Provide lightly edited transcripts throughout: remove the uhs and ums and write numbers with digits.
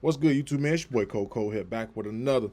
What's good, YouTube man? It's your boy ColdCole here, back with another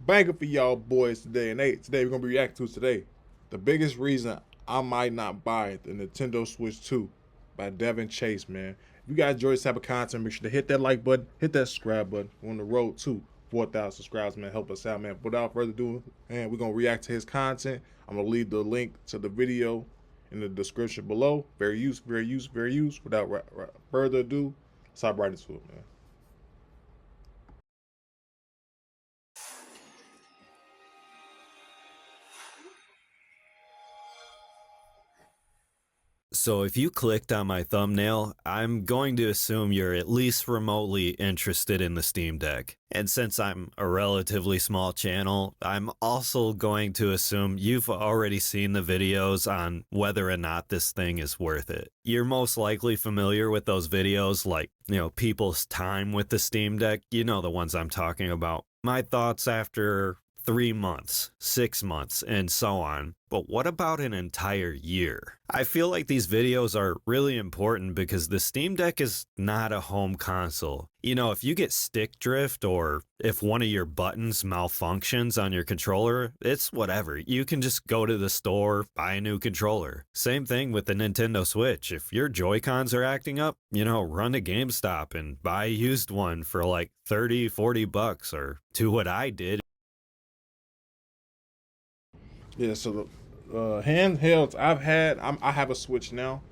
banger for y'all boys today. And today we're gonna be reacting to the biggest reason I might not buy the Nintendo Switch 2 by Devin Chase, man. If you guys enjoy this type of content, make sure to hit that like button, hit that subscribe button. We're on the road to 4,000 subscribers, man. Help us out, man. Without further ado, man, we're gonna react to his content. I'm gonna leave the link to the video in the description below. Very useful, very useful, very useful. Without further ado, let's hop right into it, man. So if you clicked on my thumbnail, I'm going to assume you're at least remotely interested in the Steam Deck. And since I'm a relatively small channel, I'm also going to assume you've already seen the videos on whether or not this thing is worth it. You're most likely familiar with those videos like, people's time with the Steam Deck. You know the ones I'm talking about. My thoughts after 3 months, 6 months, and so on. But what about an entire year? I feel like these videos are really important because the Steam Deck is not a home console. If you get stick drift or if one of your buttons malfunctions on your controller, it's whatever. You can just go to the store, buy a new controller. Same thing with the Nintendo Switch. If your Joy-Cons are acting up, run to GameStop and buy a used one for like 30, 40 bucks, or do what I did. Yeah, so the handhelds I have a Switch now,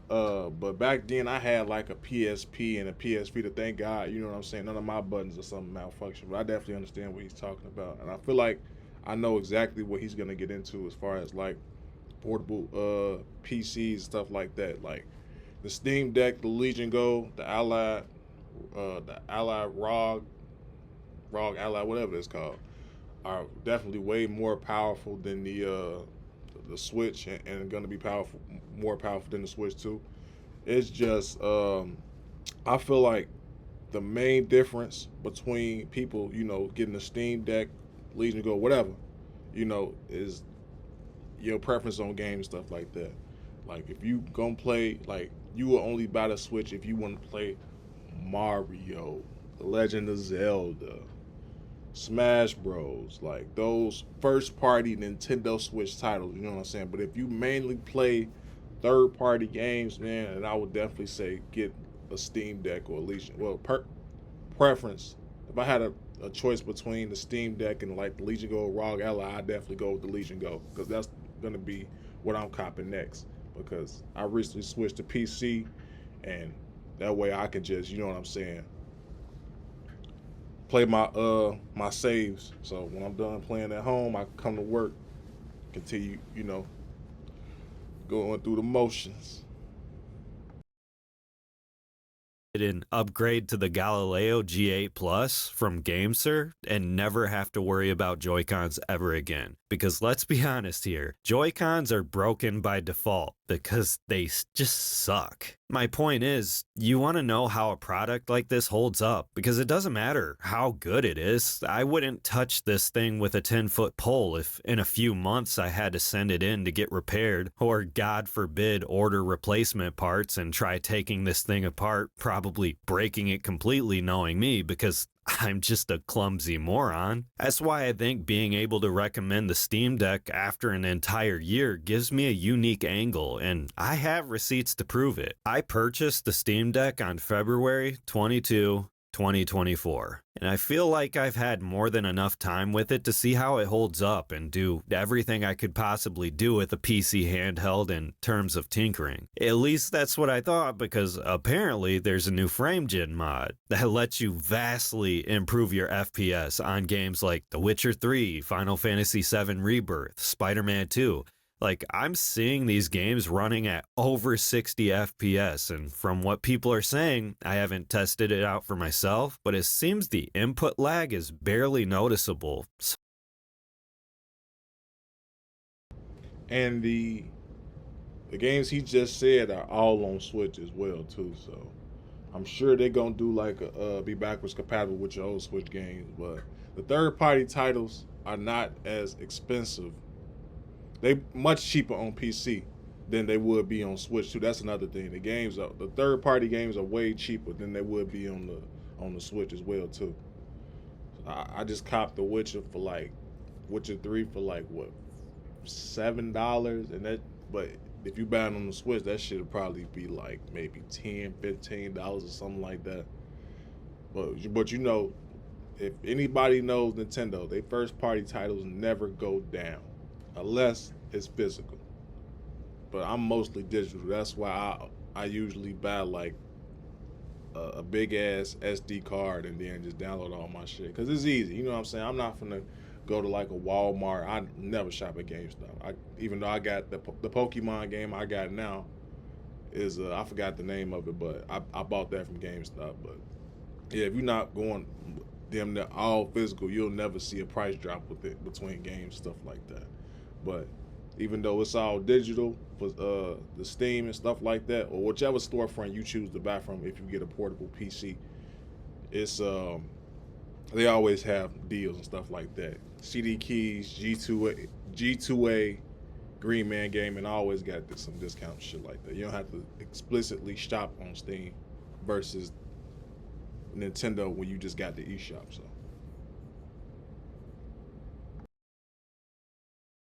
but back then I had like a PSP and a PSP. To thank God, you know what I'm saying. None of my buttons or something malfunction, but I definitely understand what he's talking about, and I feel like I know exactly what he's gonna get into as far as like portable PCs stuff like that, like the Steam Deck, the Legion Go, the Ally ROG Ally, whatever it's called, are definitely way more powerful than the Switch, and going to be more powerful than the Switch too. It's just I feel like the main difference between people, getting a Steam Deck, Legion Go, whatever, is your preference on games, stuff like that. Like if you gonna play, like you will only buy the Switch if you want to play Mario, The Legend of Zelda, Smash Bros, like those first party Nintendo Switch titles, you know what I'm saying? But if you mainly play third party games, man, and I would definitely say get a Steam Deck or a Legion. Well, preference. If I had a choice between the Steam Deck and like the Legion Go or ROG Ally, I'd definitely go with the Legion Go because that's gonna be what I'm copping next. Because I recently switched to PC, and that way I can just, you know what I'm saying, play my saves. So when I'm done playing at home, I come to work, continue, going through the motions. An upgrade to the Galileo G8 Plus from GameSir and never have to worry about Joy-Cons ever again. Because let's be honest here, Joy-Cons are broken by default because they just suck. My point is, you want to know how a product like this holds up because it doesn't matter how good it is. I wouldn't touch this thing with a 10-foot pole if in a few months I had to send it in to get repaired, or God forbid order replacement parts and try taking this thing apart, probably breaking it completely knowing me because I'm just a clumsy moron. That's why I think being able to recommend the Steam Deck after an entire year gives me a unique angle, and I have receipts to prove it. I purchased the Steam Deck on February 22, 2024, and I feel like I've had more than enough time with it to see how it holds up and do everything I could possibly do with a PC handheld in terms of tinkering. At least that's what I thought, because apparently there's a new frame gen mod that lets you vastly improve your FPS on games like The Witcher 3, Final Fantasy VII Rebirth, Spider-Man 2. Like, I'm seeing these games running at over 60 FPS, and from what people are saying, I haven't tested it out for myself, but it seems the input lag is barely noticeable. And the games he just said are all on Switch as well too. So I'm sure they're gonna do like be backwards compatible with your old Switch games. But the third party titles are not as expensive. They much cheaper on PC than they would be on Switch too. That's another thing. The third party games are way cheaper than they would be on the Switch as well too. I just copped the Witcher 3 for like what, $7, and that. But if you buy it on the Switch, that shit'll probably be like maybe $10, $15 or something like that. But you know, if anybody knows Nintendo, they first party titles never go down unless it's physical. But I'm mostly digital. That's why I usually buy like a big ass SD card and then just download all my shit because it's easy. You know what I'm saying? I'm not gonna go to like a Walmart. I never shop at GameStop. Even though I got the Pokemon game I got now is I forgot the name of it, but I bought that from GameStop. But yeah, if you're not going them all physical, you'll never see a price drop with it between games, stuff like that. But even though it's all digital for the Steam and stuff like that, or whichever storefront you choose to buy from, if you get a portable PC, it's they always have deals and stuff like that. CD Keys, G2A, Green Man Gaming always got some discount shit like that. You don't have to explicitly shop on Steam versus Nintendo when you just got the eShop.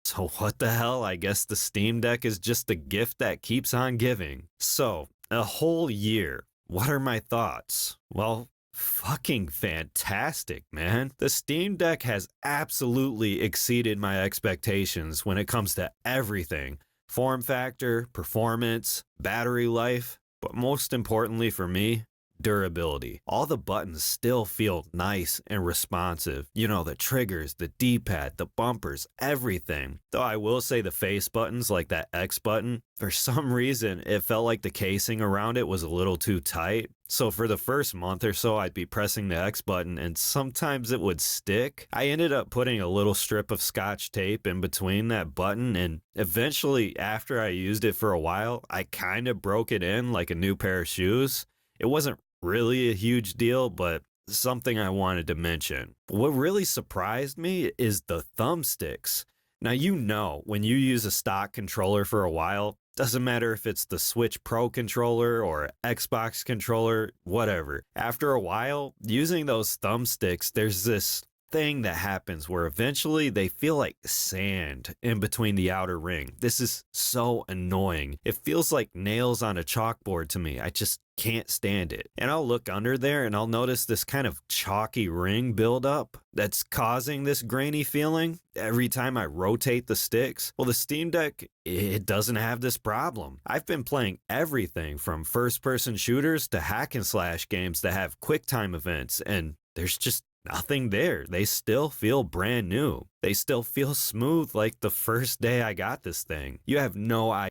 So what the hell? I guess the Steam Deck is just a gift that keeps on giving. So, a whole year. What are my thoughts? Well, fucking fantastic, man. The Steam Deck has absolutely exceeded my expectations when it comes to everything. Form factor, performance, battery life, but most importantly for me, durability. All the buttons still feel nice and responsive. You know, the triggers, the D-pad, the bumpers, everything. Though I will say the face buttons, like that X button, for some reason, it felt like the casing around it was a little too tight. So for the first month or so, I'd be pressing the X button and sometimes it would stick. I ended up putting a little strip of Scotch tape in between that button, and eventually, after I used it for a while, I kind of broke it in like a new pair of shoes. It wasn't really a huge deal, but something I wanted to mention. What really surprised me is the thumbsticks. Now, you know, when you use a stock controller for a while, doesn't matter if it's the Switch Pro controller or Xbox controller, whatever. After a while, using those thumbsticks, there's this thing that happens where eventually they feel like sand in between the outer ring. This is so annoying. It feels like nails on a chalkboard to me. I just can't stand it. And I'll look under there and I'll notice this kind of chalky ring build up that's causing this grainy feeling every time I rotate the sticks. Well, the Steam Deck, it doesn't have this problem. I've been playing everything from first-person shooters to hack and slash games that have QuickTime events, and there's just nothing there. They still feel brand new. They still feel smooth like the first day I got this thing. You have no idea.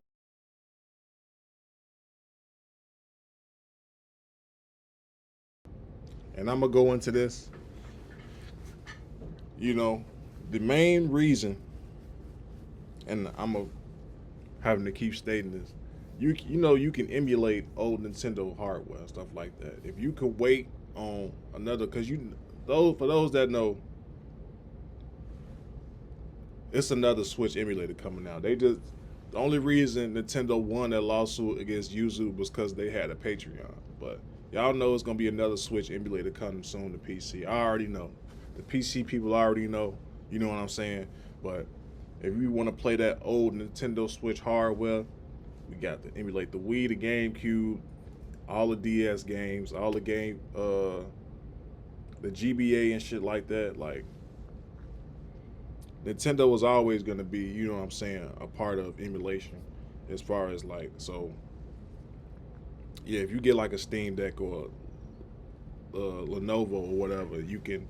And I'm gonna go into this. You know, the main reason, and I'm having to keep stating this. You know you can emulate old Nintendo hardware and stuff like that. If you could wait on another, because for those that know, it's another Switch emulator coming out. The only reason Nintendo won that lawsuit against Yuzu was because they had a Patreon. But y'all know it's gonna be another Switch emulator coming soon to PC. I already know. The PC people already know. You know what I'm saying? But if you want to play that old Nintendo Switch hardware, we got to emulate the Wii, the GameCube, all the DS games, all the the GBA and shit like that. Like, Nintendo was always going to be, you know what I'm saying, a part of emulation as far as like, so yeah, if you get like a Steam Deck or Lenovo or whatever, you can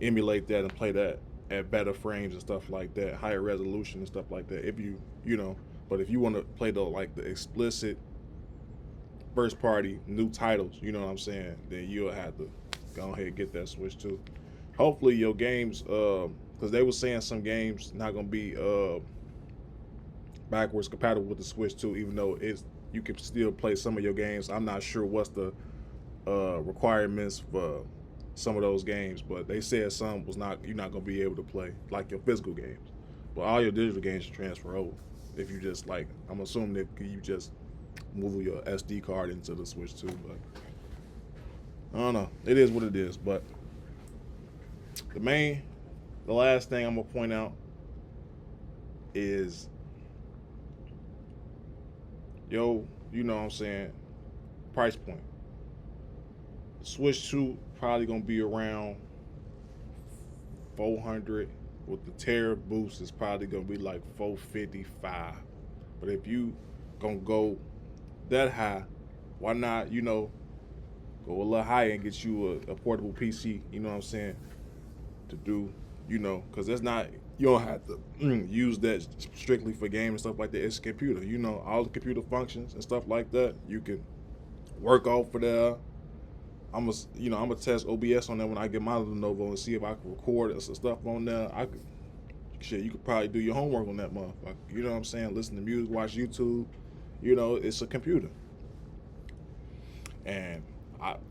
emulate that and play that at better frames and stuff like that, higher resolution and stuff like that. If you know, but if you want to play the explicit first party new titles, you know what I'm saying, then you'll have to go ahead and get that Switch too. Hopefully your games, because they were saying some games not gonna be backwards compatible with the Switch too, even though you can still play some of your games. I'm not sure what's the requirements for some of those games, but they said some was not, you're not gonna be able to play like your physical games, but all your digital games transfer over. If you just like, I'm assuming that you just move your SD card into the Switch too, but I don't know. It is what it is. But the last thing I'm gonna point out is, you know what I'm saying, price point. Switch 2 probably gonna be around 400. With the tariff boost, it's probably gonna be like 455. But if you gonna go that high, why not, go a little higher and get you a portable PC, you know what I'm saying, to do, because that's not, you don't have to use that strictly for game and stuff like that. It's a computer, all the computer functions and stuff like that. You can work off of there. I'm gonna test OBS on that when I get my Lenovo and see if I can record some stuff on there. You could probably do your homework on that motherfucker. You know what I'm saying? Listen to music, watch YouTube. It's a computer. And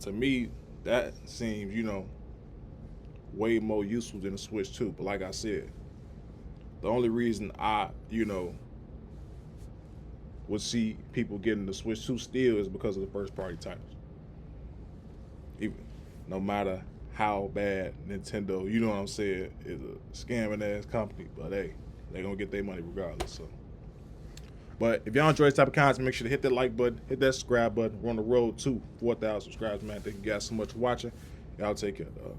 to me, that seems, way more useful than the Switch 2. But like I said, the only reason I, would see people getting the Switch 2 still is because of the first party titles. Even no matter how bad Nintendo, you know what I'm saying, is a scamming ass company, but hey, they're gonna get their money regardless. So, but if y'all enjoy this type of content, make sure to hit that like button, hit that subscribe button. We're on the road to 4,000 subscribers, man. Thank you guys so much for watching. Y'all take care, dog.